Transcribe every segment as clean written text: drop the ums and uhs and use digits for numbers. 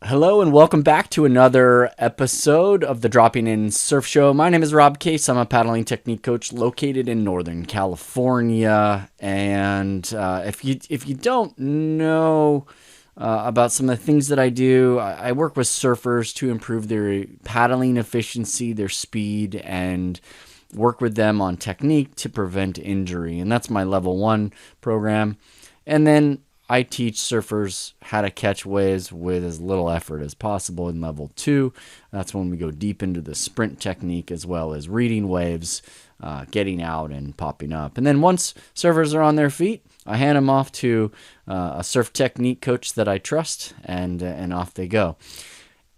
Hello and welcome back to another episode of the Dropping In Surf Show. My name is Rob Case. I'm a paddling technique coach located in Northern California. And if you don't know about some of the things that I do, I work with surfers to improve their paddling efficiency, their speed, and work with them on technique to prevent injury. And that's my level 1 program. And then I teach surfers how to catch waves with as little effort as possible in level 2. That's when we go deep into the sprint technique as well as reading waves, getting out and popping up. And then once surfers are on their feet, I hand them off to a surf technique coach that I trust, and off they go.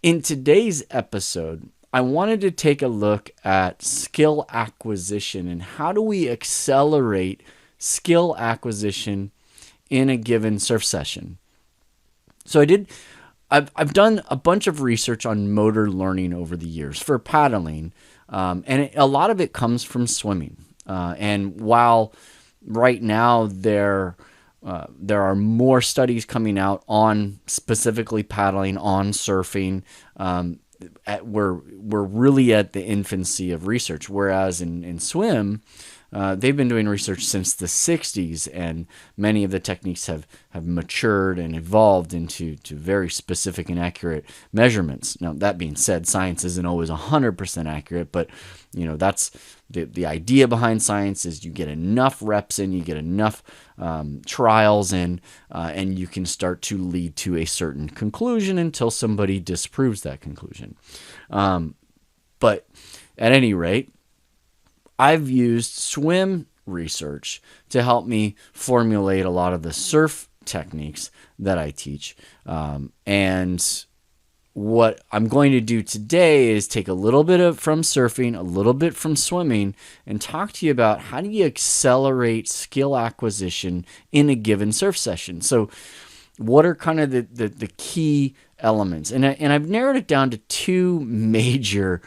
In today's episode, I wanted to take a look at skill acquisition and how do we accelerate skill acquisition in a given surf session. So I've done a bunch of research on motor learning over the years for paddling, and a lot of it comes from swimming. And while right now there are more studies coming out on specifically paddling, on surfing, we're really at the infancy of research, whereas in swim, they've been doing research since the 60s, and many of the techniques have matured and evolved into very specific and accurate measurements. Now, that being said, science isn't always 100% accurate, but that's the idea behind science is you get enough reps in, you get enough trials in, and you can start to lead to a certain conclusion until somebody disproves that conclusion. But at any rate, I've used swim research to help me formulate a lot of the surf techniques that I teach. And what I'm going to do today is take a little bit from surfing, a little bit from swimming, and talk to you about how do you accelerate skill acquisition in a given surf session. So what are kind of the key elements? And I've narrowed it down to two major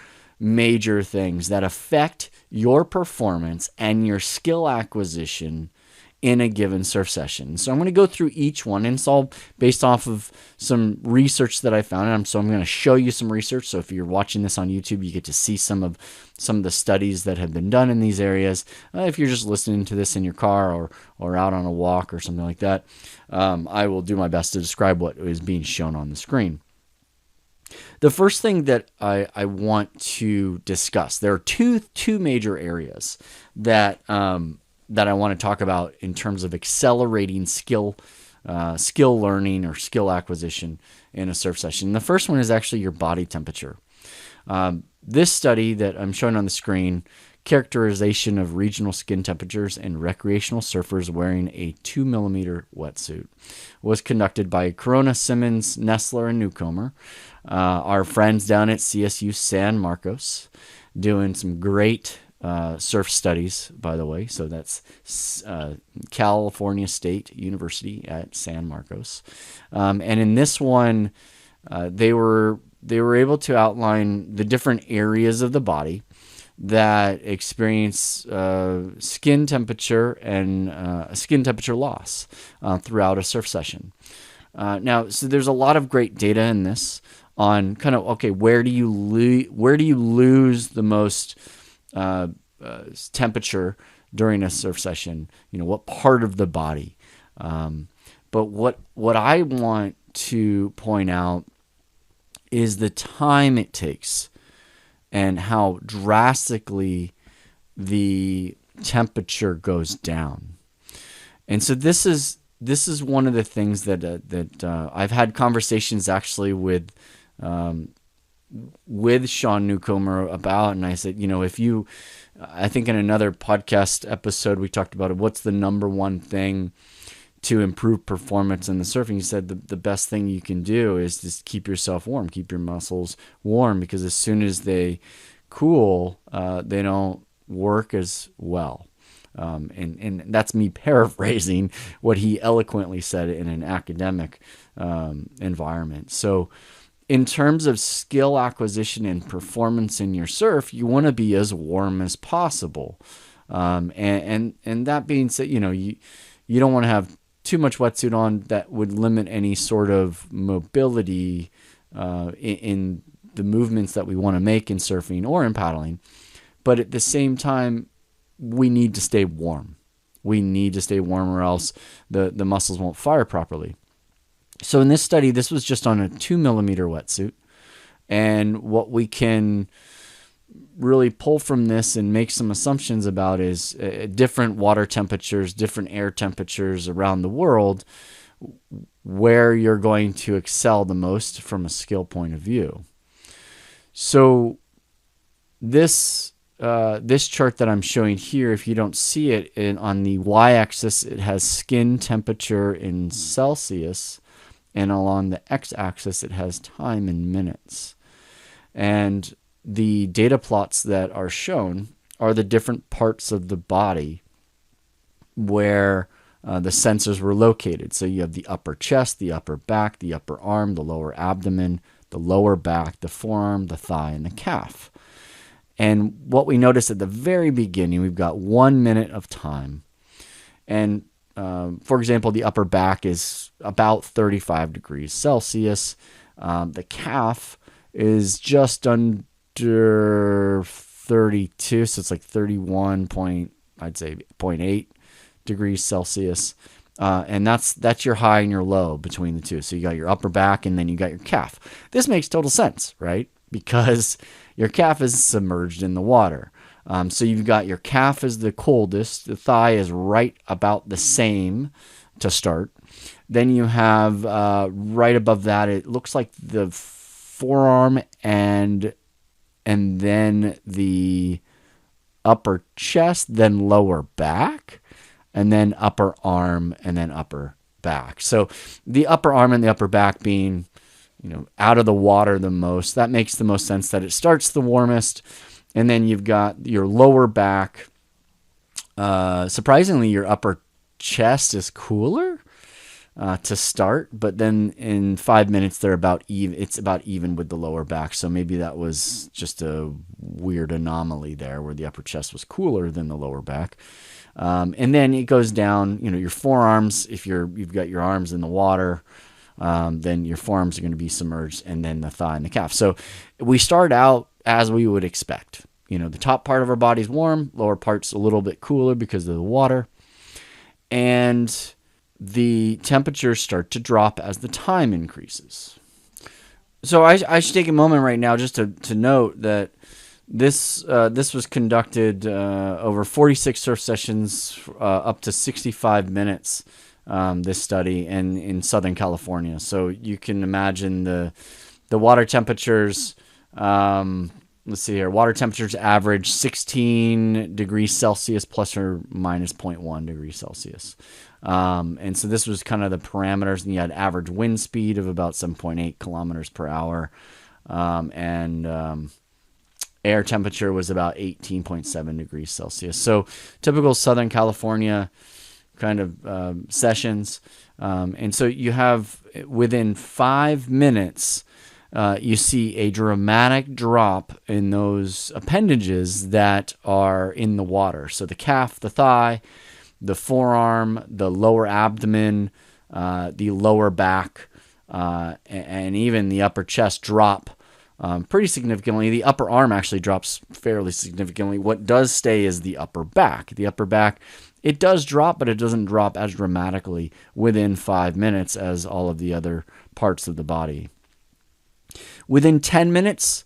things that affect your performance and your skill acquisition in a given surf session. So I'm going to go through each one, and it's all based off of some research that I found. So I'm going to show you some research. So if you're watching this on YouTube, you get to see some of the studies that have been done in these areas. If you're just listening to this in your car or out on a walk or something like that, I will do my best to describe what is being shown on the screen. The first thing that I want to discuss, there are two major areas that I want to talk about in terms of accelerating skill learning or skill acquisition in a surf session. The first one is actually your body temperature. This study that I'm showing on the screen, characterization of regional skin temperatures in recreational surfers wearing a 2mm wetsuit, was conducted by Corona, Simmons, Nestler, and Newcomer, our friends down at CSU San Marcos, doing some great surf studies, by the way. So that's California State University at San Marcos. And in this one, they were able to outline the different areas of the body that experience skin temperature and skin temperature loss throughout a surf session. Now, so there's a lot of great data in this on kind of, okay, where do you lose the most temperature during a surf session? What part of the body? But what I want to point out is the time it takes and how drastically the temperature goes down. And so this is one of the things that I've had conversations actually with Sean Newcomer about, and I said, I think in another podcast episode we talked about it, what's the number one thing to improve performance in the surfing? He said the best thing you can do is just keep yourself warm, keep your muscles warm, because as soon as they cool, they don't work as well. And that's me paraphrasing what he eloquently said in an academic environment. So in terms of skill acquisition and performance in your surf, you want to be as warm as possible. And that being said, you don't want to have too much wetsuit on that would limit any sort of mobility in the movements that we want to make in surfing or in paddling. But at the same time, we need to stay warm. We need to stay warm or else the muscles won't fire properly. So in this study, this was just on a 2mm wetsuit. And what we can really pull from this and make some assumptions about is different water temperatures, different air temperatures around the world, where you're going to excel the most from a skill point of view. So this chart that I'm showing here, if you don't see it, on the y-axis, it has skin temperature in Celsius, and along the x-axis, it has time in minutes. And the data plots that are shown are the different parts of the body where the sensors were located. So you have the upper chest, the upper back, the upper arm, the lower abdomen, the lower back, the forearm, the thigh, and the calf. And what we notice at the very beginning, we've got 1 minute of time. And for example, the upper back is about 35 degrees Celsius. The calf is just under 32, so it's like 31.8 degrees Celsius. And that's your high and your low between the two. So you got your upper back and then you got your calf. This makes total sense, right? Because your calf is submerged in the water. So you've got your calf is the coldest. The thigh is right about the same to start. Then you have right above that, it looks like the forearm and then the upper chest, then lower back, and then upper arm, and then upper back. So the upper arm and the upper back being, out of the water the most, that makes the most sense that it starts the warmest. And then you've got your lower back. Surprisingly, your upper chest is cooler to start, but then in 5 minutes they're about even. It's about even with the lower back. So maybe that was just a weird anomaly there, where the upper chest was cooler than the lower back. And then it goes down. Your forearms. If you've got your arms in the water, then your forearms are going to be submerged, and then the thigh and the calf. So we start out as we would expect. The top part of our body's warm, lower part's a little bit cooler because of the water. And the temperatures start to drop as the time increases. So I should take a moment right now just to note that this was conducted over 46 surf sessions, up to 65 minutes, this study, and in Southern California. So you can imagine the water temperatures. Let's see here. Water temperatures average 16 degrees Celsius plus or minus 0.1 degrees Celsius. And so this was kind of the parameters. And you had average wind speed of about 7.8 kilometers per hour. And air temperature was about 18.7 degrees Celsius. So typical Southern California kind of sessions. And so you have, within 5 minutes, you see a dramatic drop in those appendages that are in the water. So the calf, the thigh, the forearm, the lower abdomen, the lower back, and even the upper chest drop pretty significantly. The upper arm actually drops fairly significantly. What does stay is the upper back. The upper back, it does drop, but it doesn't drop as dramatically within 5 minutes as all of the other parts of the body. Within 10 minutes,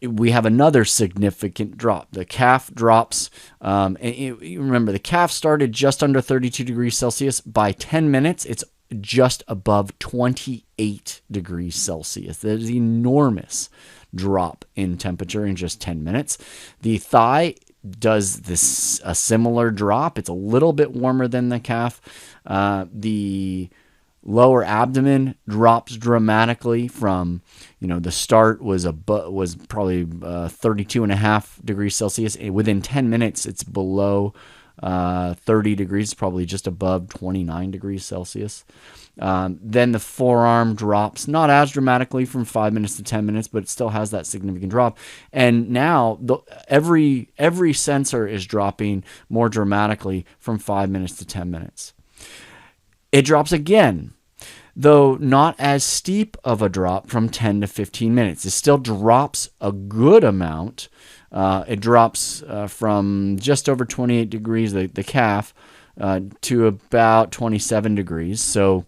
we have another significant drop. The calf drops. You remember, the calf started just under 32 degrees Celsius. By 10 minutes, it's just above 28 degrees Celsius. That is an enormous drop in temperature in just 10 minutes. The thigh does a similar drop. It's a little bit warmer than the calf. The lower abdomen drops dramatically from, the start was probably 32.5 degrees Celsius. Within 10 minutes, it's below 30 degrees, probably just above 29 degrees Celsius. Then the forearm drops, not as dramatically from 5 minutes to 10 minutes, but it still has that significant drop. And now every sensor is dropping more dramatically from 5 minutes to 10 minutes. It drops again. though not as steep of a drop from 10 to 15 minutes. It still drops a good amount. It drops from just over 28 degrees, the calf, to about 27 degrees. So,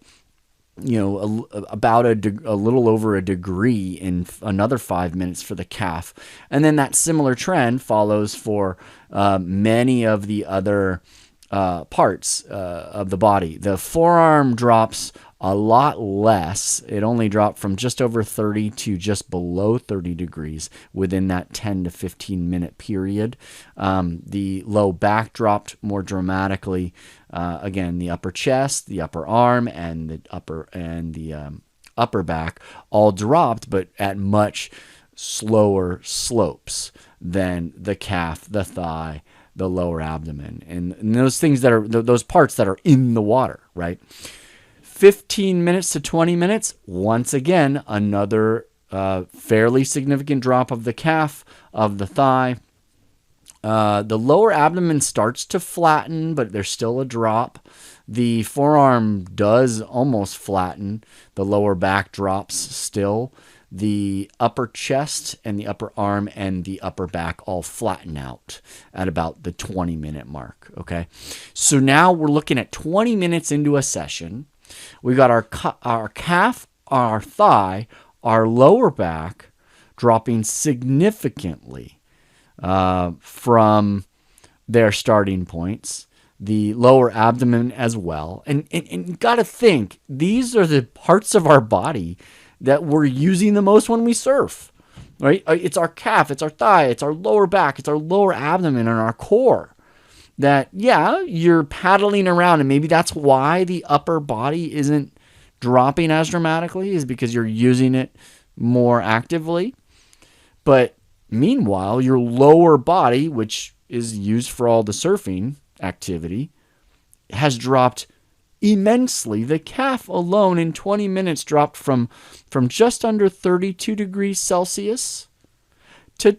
about a little over a degree in another 5 minutes for the calf. And then that similar trend follows for many of the other parts of the body. The forearm drops a lot less. It only dropped from just over 30 to just below 30 degrees within that 10 to 15 minute period. The low back dropped more dramatically. Again, the upper chest, the upper arm, and the upper back all dropped, but at much slower slopes than the calf, the thigh, the lower abdomen, and those things that are those parts that are in the water, right? 15 minutes to 20 minutes, once again, another fairly significant drop of the calf, of the thigh. The lower abdomen starts to flatten, but there's still a drop. The forearm does almost flatten. The lower back drops still. The upper chest and the upper arm and the upper back all flatten out at about the 20-minute mark, okay? So now we're looking at 20 minutes into a session. We got our calf, our thigh, our lower back dropping significantly from their starting points. The lower abdomen as well. And you got to think, these are the parts of our body that we're using the most when we surf, right? It's our calf, it's our thigh, it's our lower back, it's our lower abdomen and our core. That, yeah, you're paddling around, and maybe that's why the upper body isn't dropping as dramatically, is because you're using it more actively. But meanwhile, your lower body, which is used for all the surfing activity, has dropped immensely. The calf alone in 20 minutes dropped from just under 32 degrees Celsius to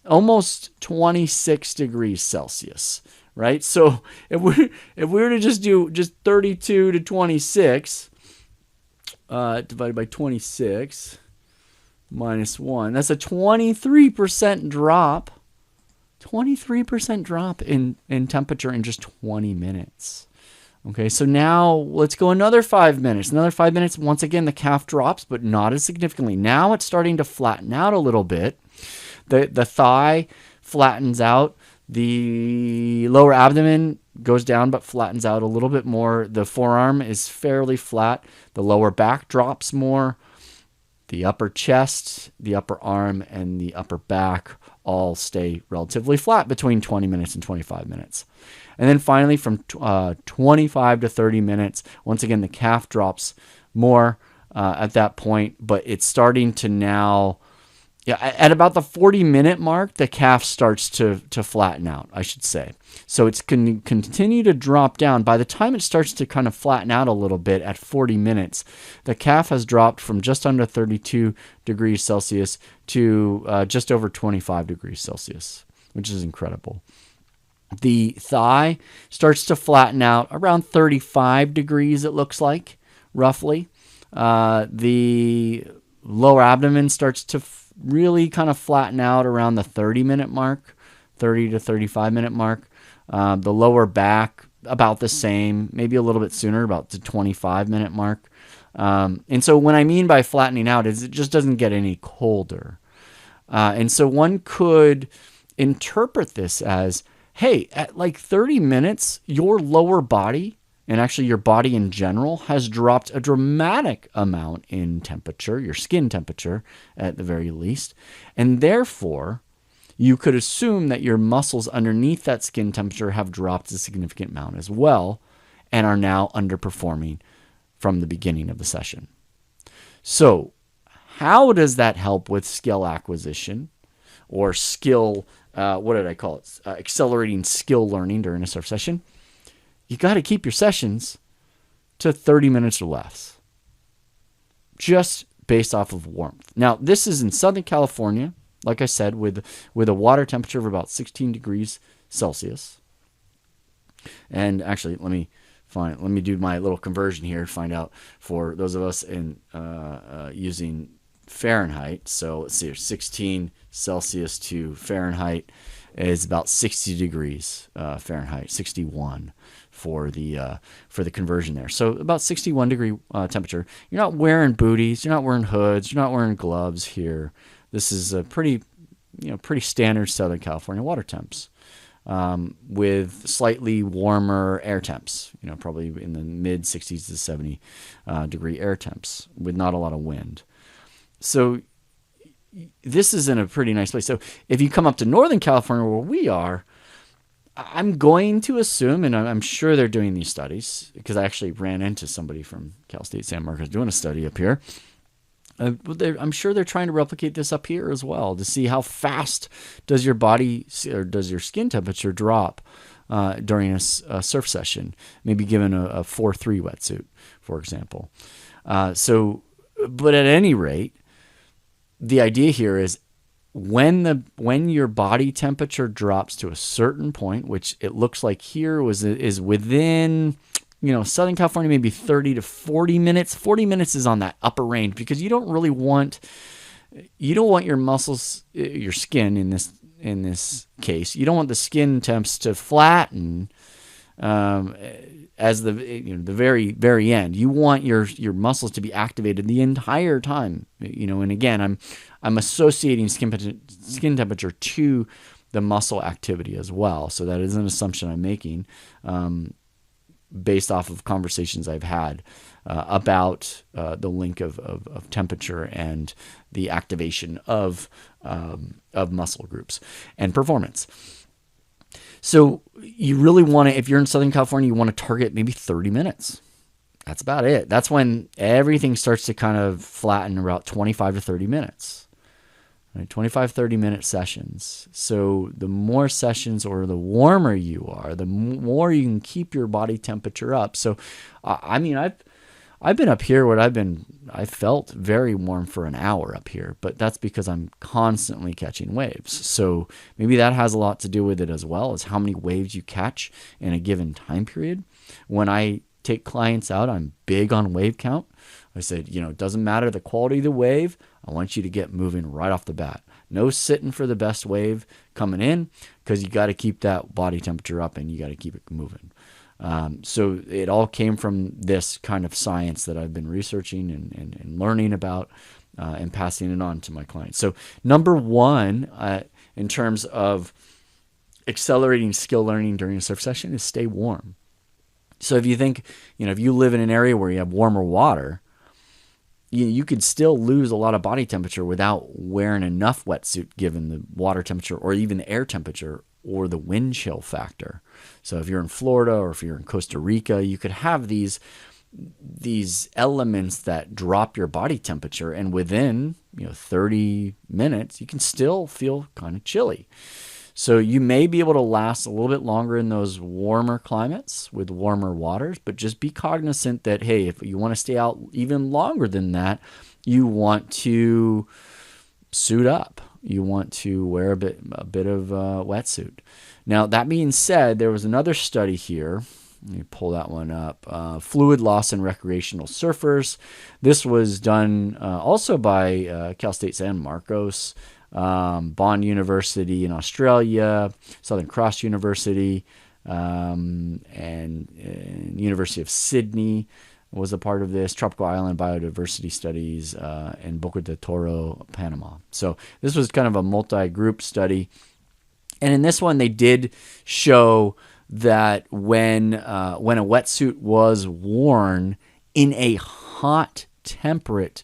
almost 26 degrees Celsius, right? So if we were to just do 32 to 26 divided by 26 minus 1, that's a 23% drop. 23% drop in temperature in just 20 minutes. Okay, so now let's go another 5 minutes. Another 5 minutes, once again, the calf drops, but not as significantly. Now it's starting to flatten out a little bit. The thigh flattens out. The lower abdomen goes down but flattens out a little bit more. The forearm is fairly flat. The lower back drops more. The upper chest, the upper arm, and the upper back all stay relatively flat between 20 minutes and 25 minutes. And then finally, from 25 to 30 minutes, once again, the calf drops more at that point, but it's starting to now, at about the 40-minute mark, the calf starts to flatten out, I should say. So it's going to continue to drop down. By the time it starts to kind of flatten out a little bit at 40 minutes, the calf has dropped from just under 32 degrees Celsius to just over 25 degrees Celsius, which is incredible. The thigh starts to flatten out around 35 degrees, it looks like, roughly. The lower abdomen starts to really kind of flatten out around the 30-minute mark, 30 to 35-minute mark. The lower back, about the same, maybe a little bit sooner, about the 25-minute mark. And so what I mean by flattening out is it just doesn't get any colder. And so one could interpret this as, hey, at like 30 minutes, your lower body, and actually your body in general, has dropped a dramatic amount in temperature, your skin temperature at the very least. And therefore, you could assume that your muscles underneath that skin temperature have dropped a significant amount as well and are now underperforming from the beginning of the session. So how does that help with skill acquisition or skill, what did I call it? Accelerating skill learning during a surf session? You got to keep your sessions to 30 minutes or less, just based off of warmth. Now, this is in Southern California, like I said, with a water temperature of about 16 degrees Celsius. And actually, let me Let me do my little conversion here. Find out for those of us in using Fahrenheit. So let's see here, 16 Celsius to Fahrenheit is about 60 degrees Fahrenheit, 61 for the conversion there. So about 61 degree temperature. You're not wearing booties, you're not wearing hoods, you're not wearing gloves here. This is a pretty standard Southern California water temps. With slightly warmer air temps, probably in the mid 60s to 70 degree air temps with not a lot of wind. So this is in a pretty nice place. So if you come up to Northern California where we are, I'm going to assume, and I'm sure they're doing these studies because I actually ran into somebody from Cal State San Marcos doing a study up here. I'm sure they're trying to replicate this up here as well to see how fast does your body or does your skin temperature drop during a surf session, maybe given a 4-3 wetsuit, for example. But at any rate, the idea here is when your body temperature drops to a certain point, which it looks like here is within Southern California, maybe 30 to 40 minutes. 40 minutes is on that upper range because you don't want your muscles, your skin in this case, you don't want the skin temps to flatten as the very, very end. You want your muscles to be activated the entire time, and again, I'm associating skin temperature to the muscle activity as well. So that is an assumption I'm making, based off of conversations I've had about the link of temperature and the activation of muscle groups and performance. So you really want to, if you're in Southern California, you want to target maybe 30 minutes. That's about it. That's when everything starts to kind of flatten about 25 to 30 minutes. Right? 25, 30-minute sessions. So the more sessions or the warmer you are, the more you can keep your body temperature up. So, I've been up here where I felt very warm for an hour up here, but that's because I'm constantly catching waves. So maybe that has a lot to do with it as well, as how many waves you catch in a given time period. When I take clients out, I'm big on wave count. I said, it doesn't matter the quality of the wave. I want you to get moving right off the bat. No sitting for the best wave coming in, because you got to keep that body temperature up and you got to keep it moving. So it all came from this kind of science that I've been researching and learning about and passing it on to my clients. So number one, in terms of accelerating skill learning during a surf session, is stay warm. So if you think, if you live in an area where you have warmer water, you could still lose a lot of body temperature without wearing enough wetsuit given the water temperature or even the air temperature or the wind chill factor. So if you're in Florida or if you're in Costa Rica, you could have these elements that drop your body temperature, and within 30 minutes you can still feel kind of chilly. So you may be able to last a little bit longer in those warmer climates with warmer waters, but just be cognizant that, hey, if you want to stay out even longer than that, you want to suit up. You want to wear a bit of wetsuit. Now, that being said, there was another study here. Let me pull that one up. Fluid loss in recreational surfers. This was done also by Cal State San Marcos, Bond University in Australia, Southern Cross University, and University of Sydney was a part of this, Tropical Island Biodiversity Studies in Boca de Toro, Panama. So this was kind of a multi-group study. And in this one, they did show that when a wetsuit was worn in a hot, temperate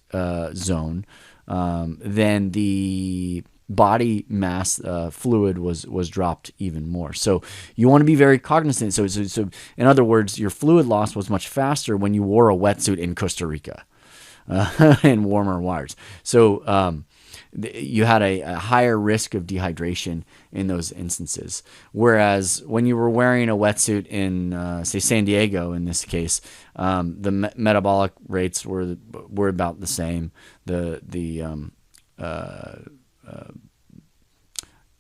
zone, then the body mass fluid was dropped even more. So you want to be very cognizant. So in other words, your fluid loss was much faster when you wore a wetsuit in Costa Rica in warmer waters. So you had a higher risk of dehydration in those instances. Whereas when you were wearing a wetsuit in, say, San Diego, in this case, the metabolic rates were about the same. The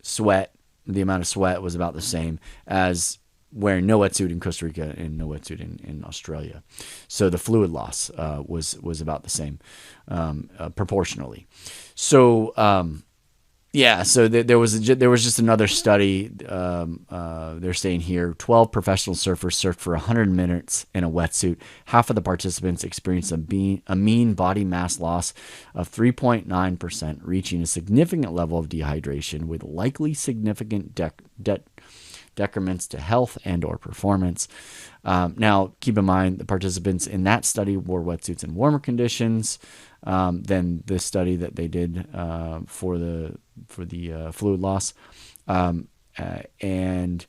sweat, the amount of sweat was about the same as wearing no wetsuit in Costa Rica and no wetsuit in Australia. So the fluid loss was about the same proportionally. So so there was just another study. They're saying here 12 professional surfers surfed for 100 minutes in a wetsuit. Half of the participants experienced a mean body mass loss of 3.9%, reaching a significant level of dehydration with likely significant decrements to health and or performance. Now, keep in mind, the participants in that study wore wetsuits in warmer conditions than the study that they did for the fluid loss, and they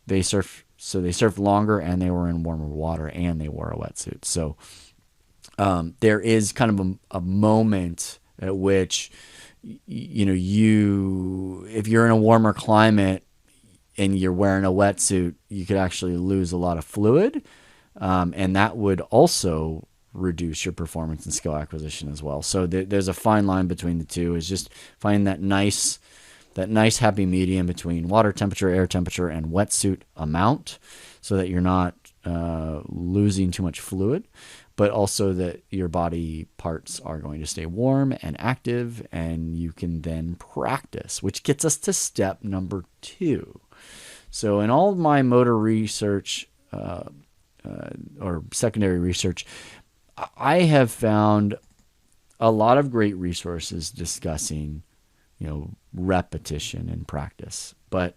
surfed. So they surfed longer, and they were in warmer water, and they wore a wetsuit. So there is kind of a moment at which if you're in a warmer climate and you're wearing a wetsuit, you could actually lose a lot of fluid, and that would also reduce your performance and skill acquisition as well. So there's a fine line between the two. Is just finding that nice happy medium between water temperature, air temperature, and wetsuit amount, so that you're not losing too much fluid, but also that your body parts are going to stay warm and active, and you can then practice, which gets us to step number 2. So in all of my motor research or secondary research, I have found a lot of great resources discussing, repetition and practice. But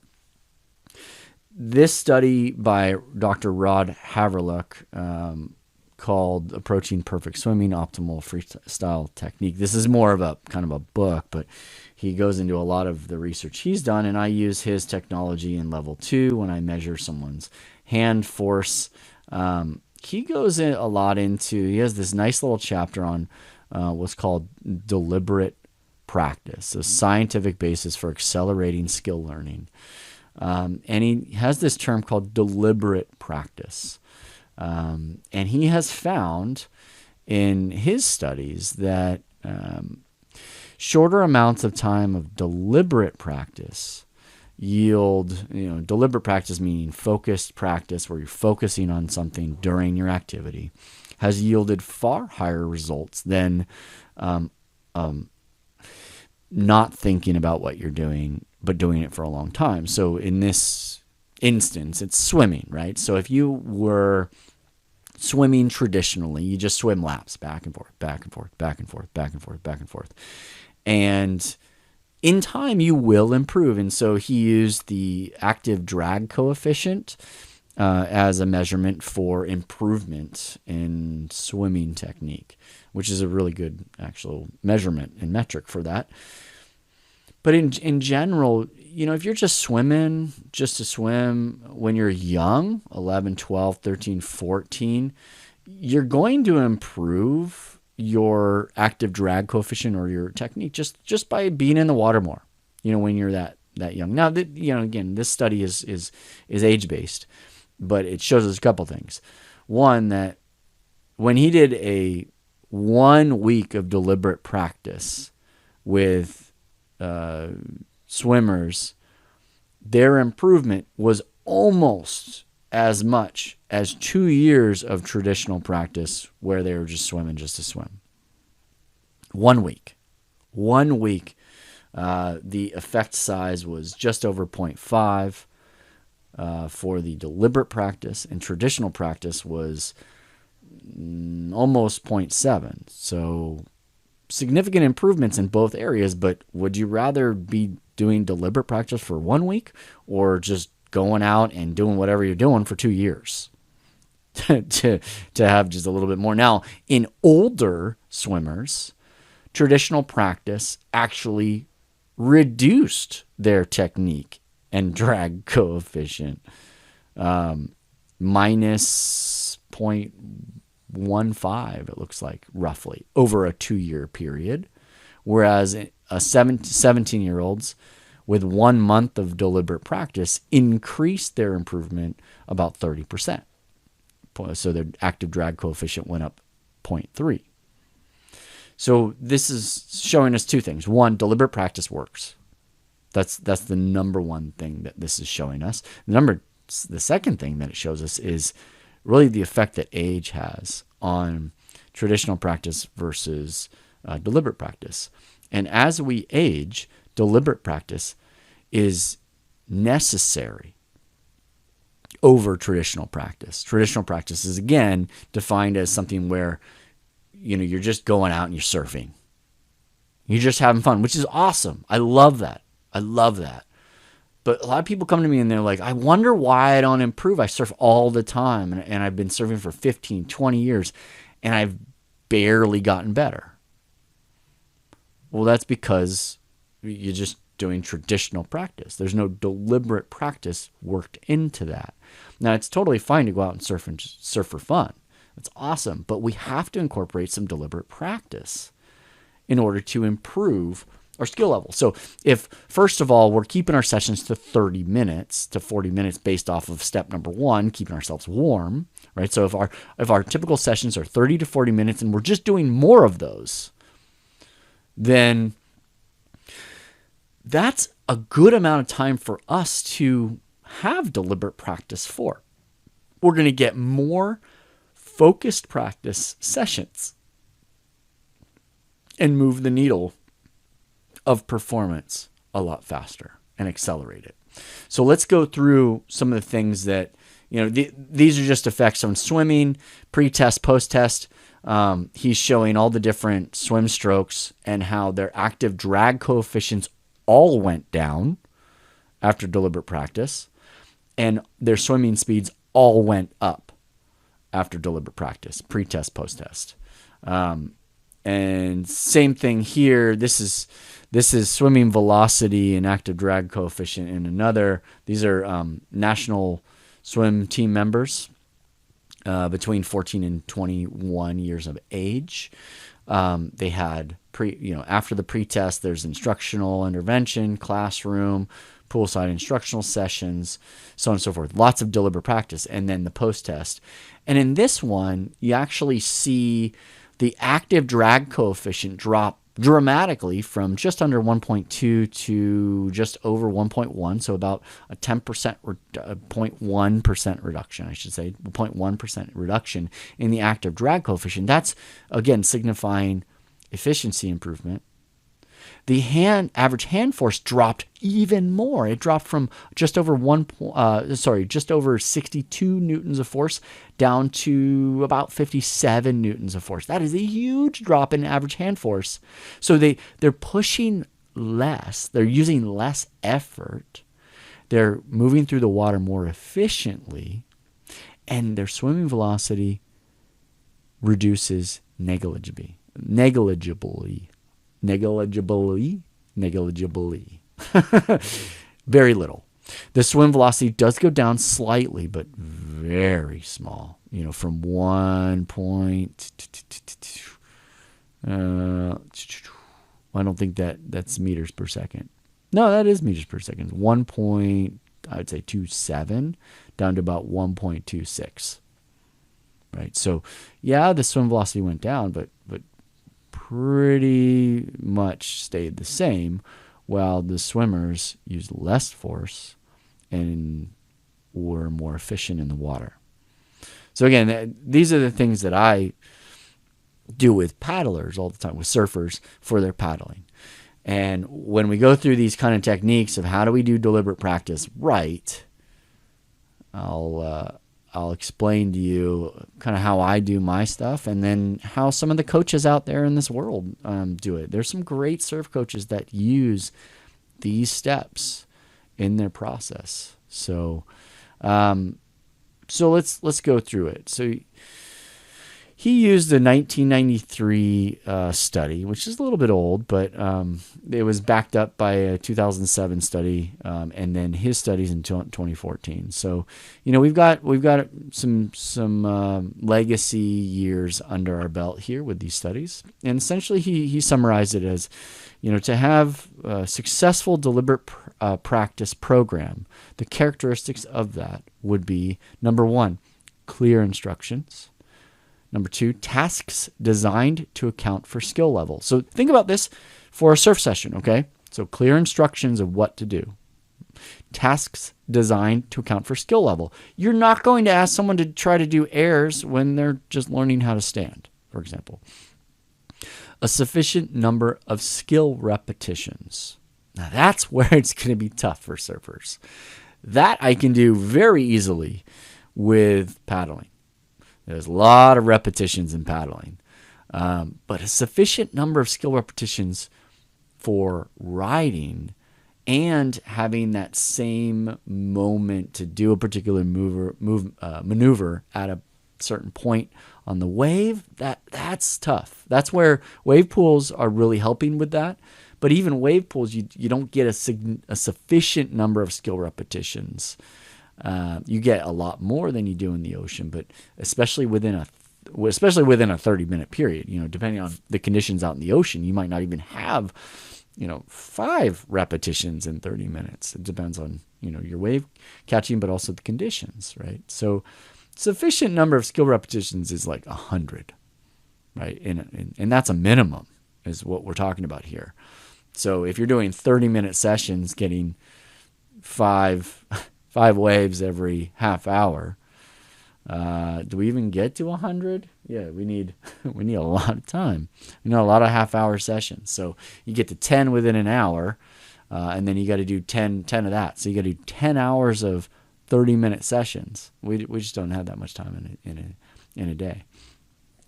this study by Dr. Rod Haverluck, called Approaching Perfect Swimming, Optimal Freestyle Technique. This is more of a kind of a book, but he goes into a lot of the research he's done, and I use his technology in level 2 when I measure someone's hand force. He goes in a lot into, he has this nice little chapter on what's called deliberate practice, a scientific basis for accelerating skill learning. And he has this term called deliberate practice. And he has found in his studies that shorter amounts of time of deliberate practice yield, deliberate practice meaning focused practice where you're focusing on something during your activity, has yielded far higher results than not thinking about what you're doing, but doing it for a long time. So in this instance, it's swimming, right? So if you were swimming traditionally, you just swim laps back and forth, back and forth, back and forth, back and forth, back and forth. And in time, you will improve. And so he used the active drag coefficient as a measurement for improvement in swimming technique, which is a really good actual measurement and metric for that. But in general, if you're just swimming, just to swim when you're young, 11, 12, 13, 14, you're going to improve your active drag coefficient or your technique just by being in the water more, when you're that young. Now, again, this study is age-based, but it shows us a couple things. One, that when he did a 1 week of deliberate practice with swimmers, their improvement was almost as much as 2 years of traditional practice where they were just swimming just to swim. 1 week. 1 week. The effect size was just over 0.5 for the deliberate practice, and traditional practice was almost 0.7. So significant improvements in both areas, but would you rather be doing deliberate practice for 1 week or just going out and doing whatever you're doing for 2 years to have just a little bit more? Now, in older swimmers, traditional practice actually reduced their technique and drag coefficient minus 0.15, it looks like, roughly, over a 2-year period. Whereas 17-year-olds with 1 month of deliberate practice increased their improvement about 30%. So their active drag coefficient went up 0.3. So this is showing us two things. One, deliberate practice works. That's the number one thing that this is showing us. The second thing that it shows us is really the effect that age has on traditional practice versus deliberate practice. And as we age, deliberate practice is necessary over traditional practice. Traditional practice is, again, defined as something where, you're just going out and you're surfing. You're just having fun, which is awesome. I love that. But a lot of people come to me and they're like, I wonder why I don't improve. I surf all the time, and I've been surfing for 15, 20 years, and I've barely gotten better. Well, that's because you're just doing traditional practice. There's no deliberate practice worked into that. Now, it's totally fine to go out and surf for fun. That's awesome. But we have to incorporate some deliberate practice in order to improve our skill level. So if, first of all, we're keeping our sessions to 30 minutes to 40 minutes based off of step number 1, keeping ourselves warm, right? So if our typical sessions are 30 to 40 minutes and we're just doing more of those, then that's a good amount of time for us to have deliberate practice for. We're going to get more focused practice sessions and move the needle of performance a lot faster and accelerate it. So let's go through some of the things that, these are just effects on swimming, pre-test, post-test. He's showing all the different swim strokes and how their active drag coefficients all went down after deliberate practice, and their swimming speeds all went up after deliberate practice, pre-test, post-test. And same thing here. This is swimming velocity and active drag coefficient in another. These are national swim team members between 14 and 21 years of age. They had after the pre-test, there's instructional intervention, classroom, poolside instructional sessions, so on and so forth. Lots of deliberate practice, and then the post-test. And in this one, you actually see the active drag coefficient drop dramatically from just under 1.2 to just over 1.1, so about a 0.1% reduction, I should say, 0.1% reduction in the active drag coefficient. That's, again, signifying efficiency improvement. The average hand force dropped even more. It dropped from just over 62 newtons of force down to about 57 newtons of force. That is a huge drop in average hand force. So they're pushing less. They're using less effort. They're moving through the water more efficiently, and their swimming velocity reduces negligibly. Very little. The swim velocity does go down slightly, but very small. From 1 point. I don't think that's meters per second. No, that is meters per second. 1.27 down to about 1.26. Right. So, yeah, the swim velocity went down, but pretty much stayed the same, while the swimmers used less force and were more efficient in the water. So again, these are the things that I do with paddlers all the time, with surfers for their paddling. And when we go through these kind of techniques of how do we do deliberate practice right, I'll explain to you kind of how I do my stuff, and then how some of the coaches out there in this world do it. There's some great surf coaches that use these steps in their process. So let's go through it. So he used a 1993 study, which is a little bit old, but it was backed up by a 2007 study, and then his studies in 2014. So, we've got some legacy years under our belt here with these studies, and essentially he summarized it as, to have a successful deliberate practice program, the characteristics of that would be, number 1, clear instructions. Number 2, tasks designed to account for skill level. So think about this for a surf session, okay? So clear instructions of what to do. Tasks designed to account for skill level. You're not going to ask someone to try to do airs when they're just learning how to stand, for example. A sufficient number of skill repetitions. Now that's where it's going to be tough for surfers. That I can do very easily with paddling. There's a lot of repetitions in paddling. But a sufficient number of skill repetitions for riding and having that same moment to do a particular maneuver at a certain point on the wave, that's tough. That's where wave pools are really helping with that. But even wave pools, you don't get a sufficient number of skill repetitions. You get a lot more than you do in the ocean, but especially within a 30-minute period, depending on the conditions out in the ocean, you might not even have 5 repetitions in 30 minutes. It depends on, your wave catching, but also the conditions, right? So sufficient number of skill repetitions is like 100, right? And that's a minimum is what we're talking about here. So if you're doing 30-minute sessions, getting 5 waves every half hour, do we even get to 100? Yeah, we need a lot of time. A lot of half-hour sessions. So you get to 10 within an hour, and then you got to do 10 of that. So you got to do 10 hours of 30-minute sessions. We just don't have that much time in a day.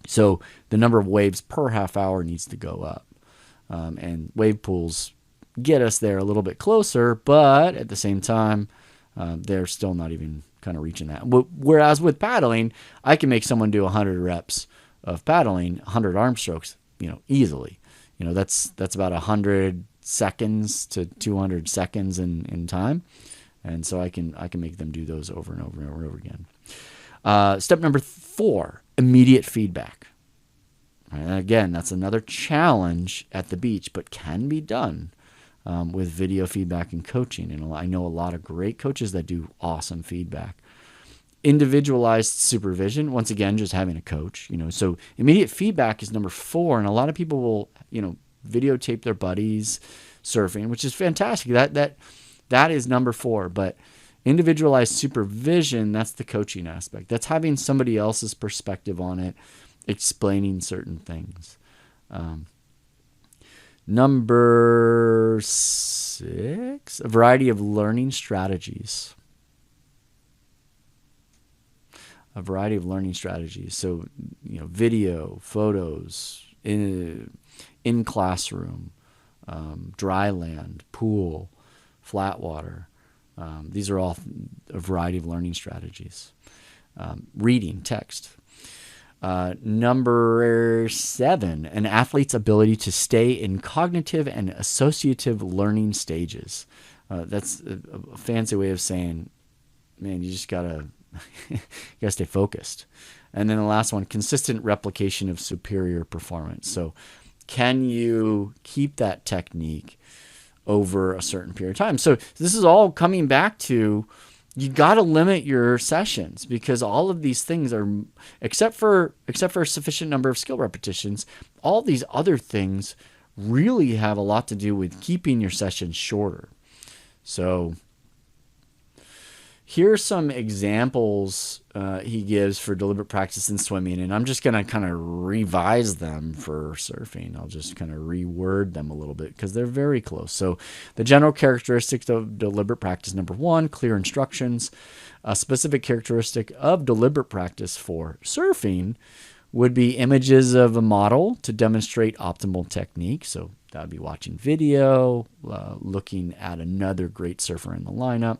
So the number of waves per half hour needs to go up, and wave pools get us there a little bit closer, but at the same time, they're still not even kind of reaching that. Whereas with paddling, I can make someone do 100 reps of paddling, 100 arm strokes, easily. That's about 100 seconds to 200 seconds in time. And so I can make them do those over and over and over and over again. Step number 4, immediate feedback. And again, that's another challenge at the beach, but can be done with video feedback and coaching. And I know a lot of great coaches that do awesome feedback. Individualized supervision, once again, just having a coach. So immediate feedback is number 4, and a lot of people will, videotape their buddies surfing, which is fantastic. That is number 4. But individualized supervision, that's the coaching aspect. That's having somebody else's perspective on it, explaining certain things. Number 6, a variety of learning strategies. A variety of learning strategies. So, video, photos, in classroom, dry land, pool, flat water. These are all a variety of learning strategies. Reading, text. Number 7, an athlete's ability to stay in cognitive and associative learning stages. That's a fancy way of saying, man, you just gotta stay focused. And then the last one, consistent replication of superior performance. So can you keep that technique over a certain period of time? So this is all coming back to, you got to limit your sessions, because all of these things are, except for a sufficient number of skill repetitions, all these other things really have a lot to do with keeping your sessions shorter. So here are some examples he gives for deliberate practice in swimming, and I'm just going to kind of revise them for surfing. I'll just kind of reword them a little bit because they're very close. So the general characteristics of deliberate practice, number 1, clear instructions. A specific characteristic of deliberate practice for surfing would be images of a model to demonstrate optimal technique. So that would be watching video, looking at another great surfer in the lineup.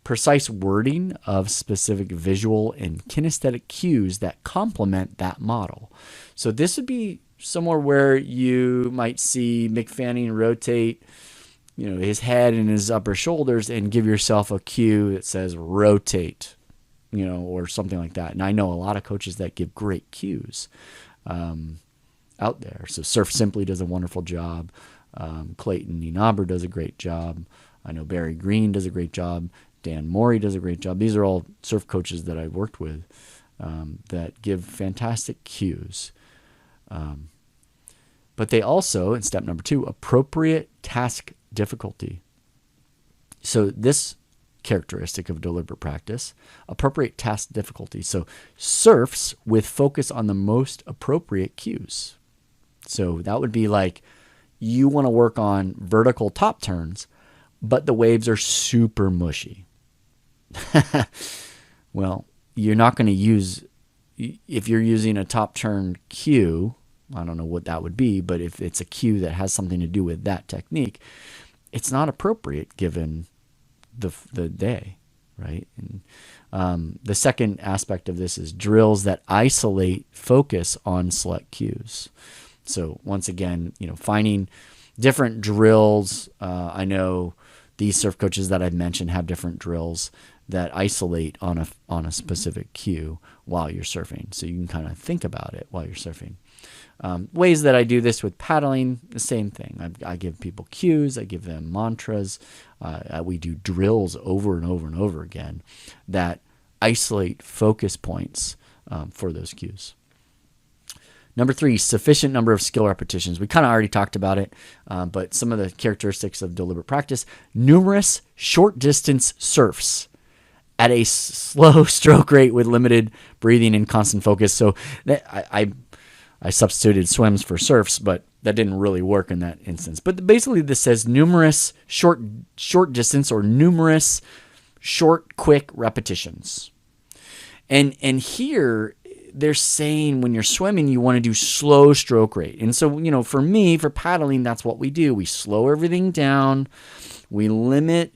Precise wording of specific visual and kinesthetic cues that complement that model. So this would be somewhere where you might see Mick Fanning rotate, his head and his upper shoulders, and give yourself a cue that says rotate, or something like that. And I know a lot of coaches that give great cues out there. So Surf Simply does a wonderful job. Clayton Nienaber does a great job. I know Barry Green does a great job. Dan Morey does a great job. These are all surf coaches that I've worked with that give fantastic cues. But But they also, in step number 2, appropriate task difficulty. So this characteristic of deliberate practice, appropriate task difficulty. So surfs with focus on the most appropriate cues. So that would be like you want to work on vertical top turns, but the waves are super mushy. Well, you're not going to use, if you're using a top turn cue, I don't know what that would be, but if it's a cue that has something to do with that technique, it's not appropriate given the day, right? And the second aspect of this is drills that isolate focus on select cues. So once again, finding different drills. I know these surf coaches that I've mentioned have different drills that isolate on a specific cue while you're surfing. So you can kind of think about it while you're surfing. Ways that I do this with paddling, the same thing. I give people cues. I give them mantras. We do drills over and over and over again that isolate focus points for those cues. Number 3, sufficient number of skill repetitions. We kind of already talked about it, but some of the characteristics of deliberate practice. Numerous short distance surfs at a slow stroke rate with limited breathing and constant focus. So I substituted swims for surfs, but that didn't really work in that instance. But basically this says numerous short distance or numerous short, quick repetitions. And here they're saying when you're swimming, you want to do slow stroke rate. And so, for me, for paddling, that's what we do. We slow everything down. We limit,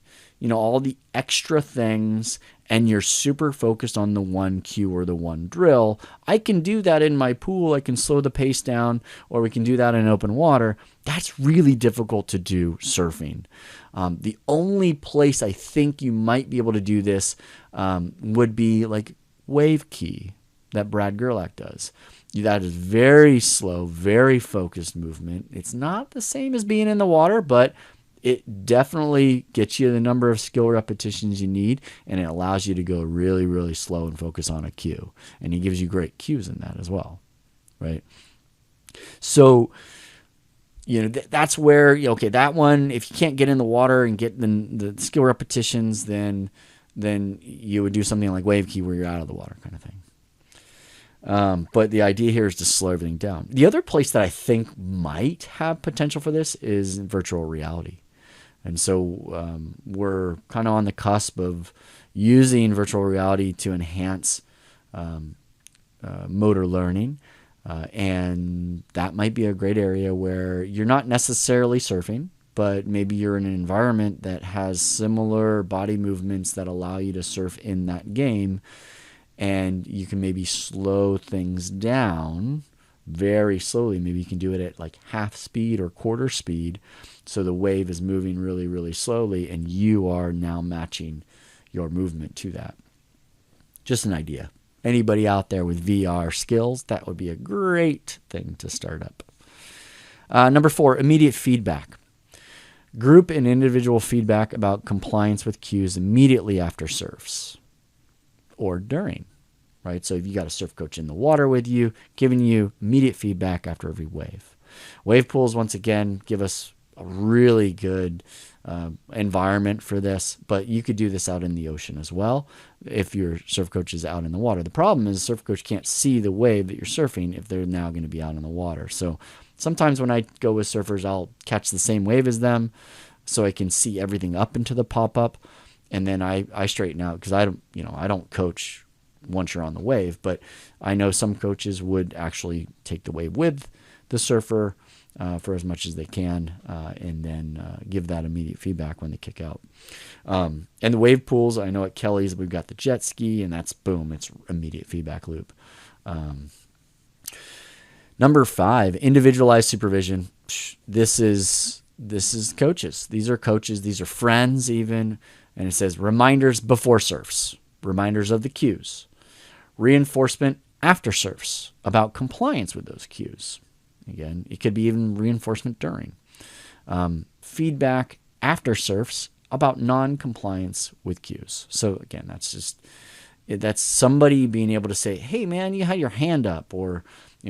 all the extra things, and you're super focused on the one cue or the one drill. I can do that in my pool. I can slow the pace down, or we can do that in open water. That's really difficult to do surfing. The only place I think you might be able to do this would be like wave key that Brad Gerlach does. That is very slow, very focused movement. It's not the same as being in the water, but it definitely gets you the number of skill repetitions you need, and it allows you to go really, really slow and focus on a cue. And he gives you great cues in that as well, right? So, that's where, that one, if you can't get in the water and get the skill repetitions, then you would do something like wave key where you're out of the water kind of thing. But the idea here is to slow everything down. The other place that I think might have potential for this is virtual reality. And so we're kind of on the cusp of using virtual reality to enhance motor learning. And that might be a great area where you're not necessarily surfing, but maybe you're in an environment that has similar body movements that allow you to surf in that game. And you can maybe slow things down very slowly. Maybe you can do it at like half speed or quarter speed. So the wave is moving really, really slowly, and you are now matching your movement to that. Just an idea. Anybody out there with VR skills, that would be a great thing to start up. Number 4, immediate feedback. Group and individual feedback about compliance with cues immediately after surfs or during, right? So if you got a surf coach in the water with you, giving you immediate feedback after every wave. Wave pools, once again, give us a really good environment for this, but you could do this out in the ocean as well if your surf coach is out in the water. The problem is surf coach can't see the wave that you're surfing if they're now going to be out in the water. So sometimes when I go with surfers, I'll catch the same wave as them so I can see everything up into the pop-up, and then I straighten out because I don't coach once you're on the wave, but I know some coaches would actually take the wave with the surfer for as much as they can, and then give that immediate feedback when they kick out. And the wave pools, I know at Kelly's we've got the jet ski, and that's boom, it's immediate feedback loop. Number 5, individualized supervision. This is coaches. These are coaches. These are friends even. And it says reminders before surfs, reminders of the cues, reinforcement after surfs about compliance with those cues. Again, it could be even reinforcement during. Feedback after surfs about non-compliance with cues. So again, that's just That's somebody being able to say, hey man, you had your hand up. Or,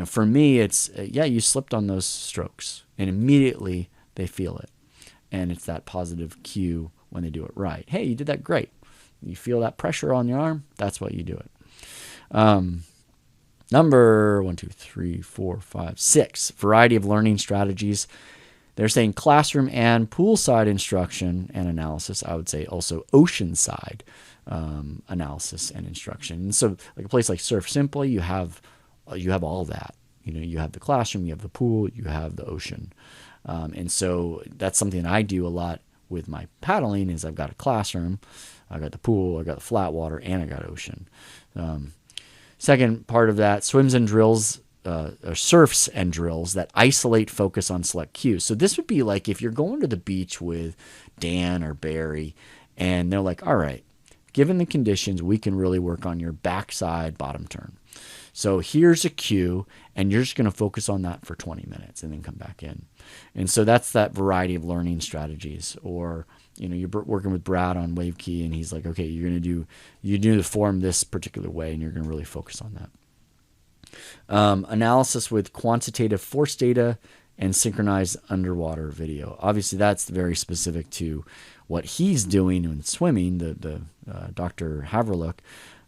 for me, it's, yeah, you slipped on those strokes, and immediately they feel it. And it's that positive cue when they do it right. Hey, you did that great. You feel that pressure on your arm. That's why you do it. Number 1, 2, 3, 4, 5, 6, variety of learning strategies. They're saying classroom and poolside instruction and analysis. I would say also oceanside analysis and instruction. And so, like a place like Surf Simply, you have all that. You have the classroom, you have the pool, you have the ocean. And so that's something I do a lot with my paddling. Is I've got a classroom, I've got the pool, I've got the flat water, and I got ocean. Second part of that, swims and drills. Or surfs and drills that isolate focus on select cues. So this would be like if you're going to the beach with Dan or Barry, and they're like, all right, given the conditions, we can really work on your backside bottom turn. So here's a cue, and you're just going to focus on that for 20 minutes and then come back in. And so that's that variety of learning strategies. Or, you're working with Brad on wave key, and he's like, okay, you do the form this particular way, and you're going to really focus on that. Analysis with quantitative force data and synchronized underwater video. Obviously, that's very specific to what he's doing in swimming, the Dr. Haverlook.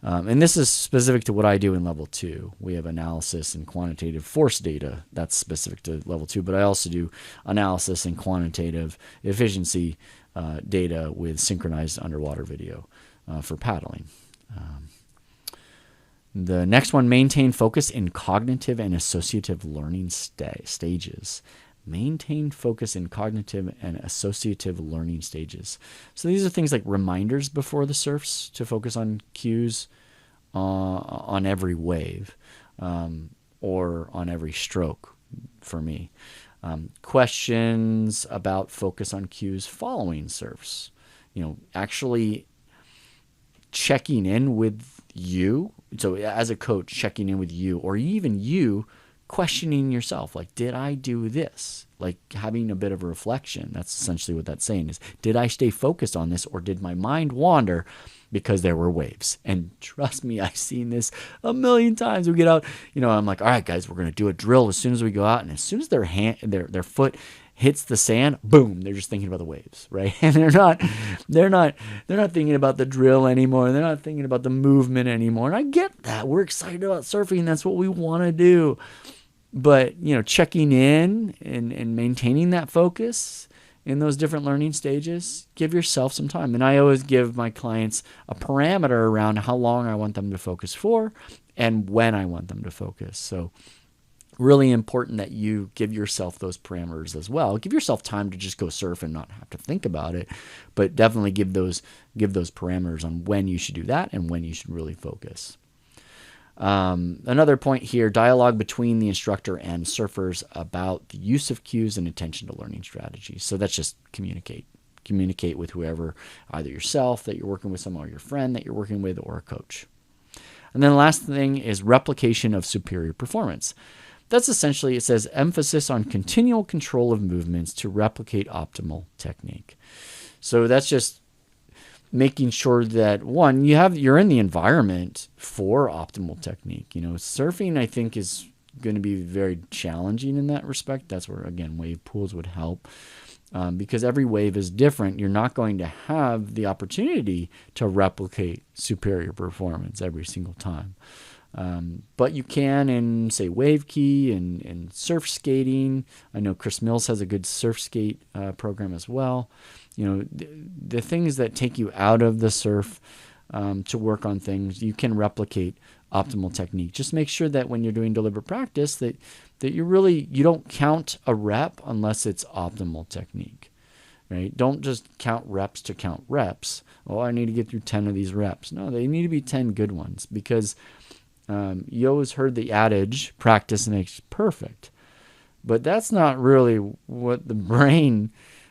And this is specific to what I do in level 2. We have analysis and quantitative force data. That's specific to level 2. But I also do analysis and quantitative efficiency data with synchronized underwater video for paddling. The next one, maintain focus in cognitive and associative learning stages. Maintain focus in cognitive and associative learning stages. So these are things like reminders before the surfs to focus on cues on every wave or on every stroke for me. Questions about focus on cues following surfs. Actually checking in with you. So as a coach, checking in with you, or even you questioning yourself, like, did I do this? Like having a bit of a reflection. That's essentially what that's saying is, did I stay focused on this, or did my mind wander because there were waves? And trust me, I've seen this a million times. We get out, I'm like, all right, guys, we're going to do a drill as soon as we go out. And as soon as their foot hits the sand, boom, they're just thinking about the waves, right? And they're not thinking about the drill anymore. They're not thinking about the movement anymore. And I get that. We're excited about surfing. That's what we want to do. But, checking in and maintaining that focus in those different learning stages, give yourself some time. And I always give my clients a parameter around how long I want them to focus for and when I want them to focus. So really important that you give yourself those parameters as well. Give yourself time to just go surf and not have to think about it, but definitely give those parameters on when you should do that and when you should really focus. Another point here, dialogue between the instructor and surfers about the use of cues and attention to learning strategies. So that's just communicate with whoever, either yourself that you're working with, someone, or your friend that you're working with, or a coach. And then the last thing is replication of superior performance. That's essentially, it says, emphasis on continual control of movements to replicate optimal technique. So that's just making sure that, one, you're in the environment for optimal technique. Surfing, I think, is going to be very challenging in that respect. That's where, again, wave pools would help. Because every wave is different. You're not going to have the opportunity to replicate superior performance every single time. But you can in, say, wave key and surf skating. I know Chris Mills has a good surf skate program as well. The things that take you out of the surf to work on things, you can replicate optimal technique. Just make sure that when you're doing deliberate practice that you don't count a rep unless it's optimal technique, right? Don't just count reps to count reps. Oh, I need to get through 10 of these reps. No, they need to be 10 good ones, because you always heard the adage, practice makes perfect. But that's not really what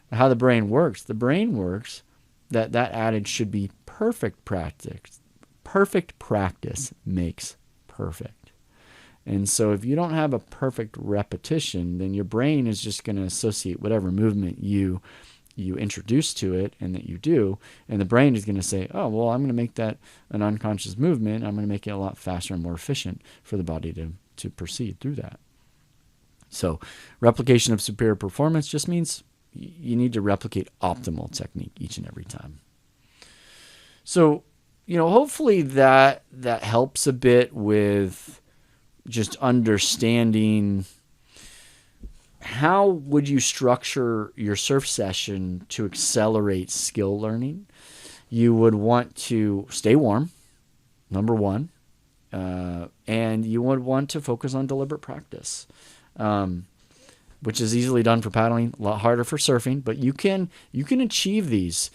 how the brain works. The brain works that adage should be perfect practice. Perfect practice makes perfect. And so if you don't have a perfect repetition, then your brain is just going to associate whatever movement you you introduce to it and that you do, and the brain is going to say, oh, well, I'm going to make that an unconscious movement. I'm going to make it a lot faster and more efficient for the body to proceed through that. So replication of superior performance just means you need to replicate optimal technique each and every time. So, hopefully that helps a bit with just understanding how would you structure your surf session to accelerate skill learning. You would want to stay warm, number one, and you would want to focus on deliberate practice, which is easily done for paddling, a lot harder for surfing, but you can achieve these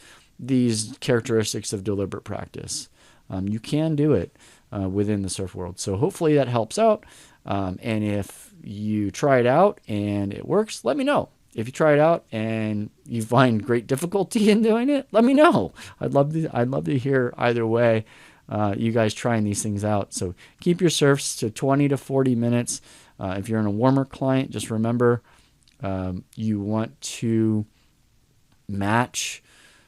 characteristics of deliberate practice. You can do it within the surf world. So hopefully that helps out. And if you try it out and it works, let me know. If you try it out and you find great difficulty in doing it, let me know. I'd love to hear either way, you guys trying these things out. So keep your surfs to 20 to 40 minutes. If you're in a warmer client, just remember you want to match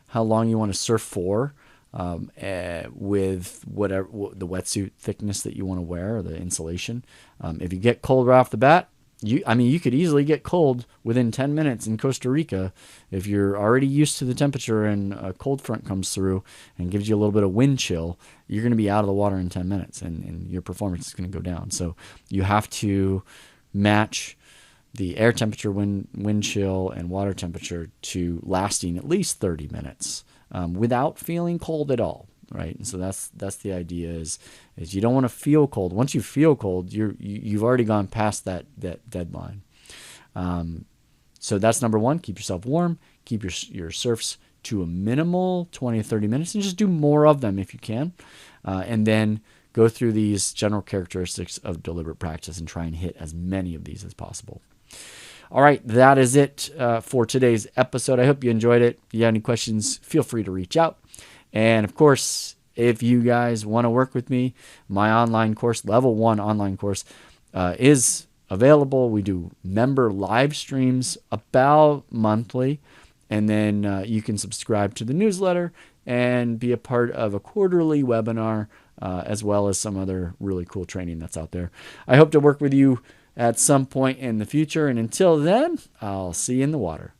how long you want to surf for with whatever the wetsuit thickness that you want to wear or the insulation. If you get cold right off the bat, you could easily get cold within 10 minutes in Costa Rica. If you're already used to the temperature and a cold front comes through and gives you a little bit of wind chill, you're going to be out of the water in 10 minutes and your performance is going to go down. So you have to match the air temperature, wind chill, and water temperature to lasting at least 30 minutes without feeling cold at all, right? And so that's the idea is you don't want to feel cold. Once you feel cold, you've already gone past that deadline. So that's number one. Keep yourself warm. Keep your surfs to a minimal 20 to 30 minutes, and just do more of them if you can, and then go through these general characteristics of deliberate practice and try and hit as many of these as possible. All right, that is it for today's episode. I hope you enjoyed it. If you have any questions, feel free to reach out. And of course, if you guys want to work with me, my online course, Level 1 online course, is available. We do member live streams about monthly, and then you can subscribe to the newsletter and be a part of a quarterly webinar, as well as some other really cool training that's out there. I hope to work with you at some point in the future. And until then, I'll see you in the water.